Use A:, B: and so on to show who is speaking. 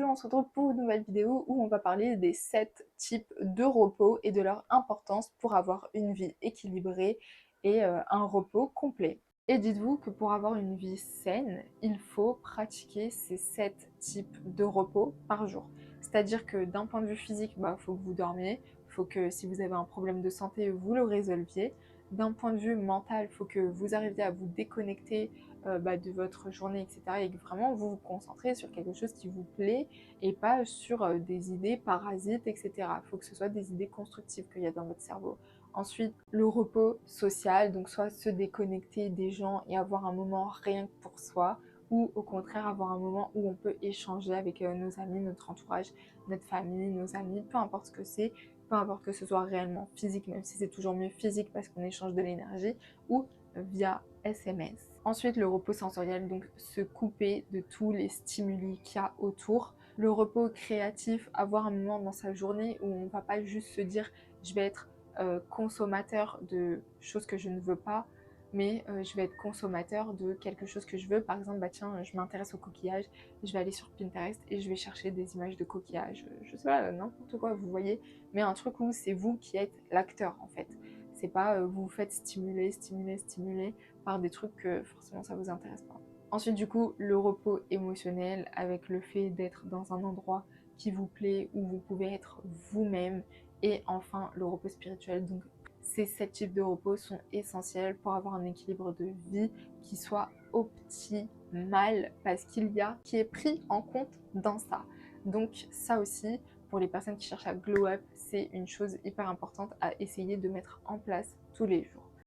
A: aujourd'hui on se retrouve pour une nouvelle vidéo où on va parler des 7 types de repos et de leur importance pour avoir une vie équilibrée et un repos complet. Et dites-vous que pour avoir une vie saine, il faut pratiquer ces 7 types de repos par jour. C'est-à-dire que d'un point de vue physique, il faut que vous dormiez, il faut que si vous avez un problème de santé, vous le résolviez. D'un point de vue mental, il faut que vous arriviez à vous déconnecter de votre journée, etc. Et que vraiment vous vous concentrez sur quelque chose qui vous plaît et pas sur des idées parasites, etc. Il faut que ce soit des idées constructives qu'il y a dans votre cerveau. Ensuite, le repos social, donc soit se déconnecter des gens et avoir un moment rien que pour soi, ou au contraire avoir un moment où on peut échanger avec nos amis, notre entourage, notre famille, nos amis, peu importe ce que c'est, peu importe que ce soit réellement physique, même si c'est toujours mieux physique parce qu'on échange de l'énergie, ou via SMS. Ensuite, le repos sensoriel, donc se couper de tous les stimuli qu'il y a autour. Le repos créatif, avoir un moment dans sa journée où on ne va pas juste se dire je vais être consommateur de choses que je ne veux pas, mais je vais être consommateur de quelque chose que je veux. Par exemple, tiens, je m'intéresse aux coquillages, je vais aller sur Pinterest et je vais chercher des images de coquillages, je sais pas, n'importe quoi, vous voyez, mais un truc où c'est vous qui êtes l'acteur en fait. C'est pas vous vous faites stimuler par des trucs que forcément ça vous intéresse pas. Ensuite, du coup, le repos émotionnel avec le fait d'être dans un endroit qui vous plaît, où vous pouvez être vous-même. Et enfin, le repos spirituel. Donc, ces 7 types de repos sont essentiels pour avoir un équilibre de vie qui soit optimal parce qu'il y a qui est pris en compte dans ça. Donc, ça aussi, pour les personnes qui cherchent à glow up, c'est une chose hyper importante à essayer de mettre en place tous les jours.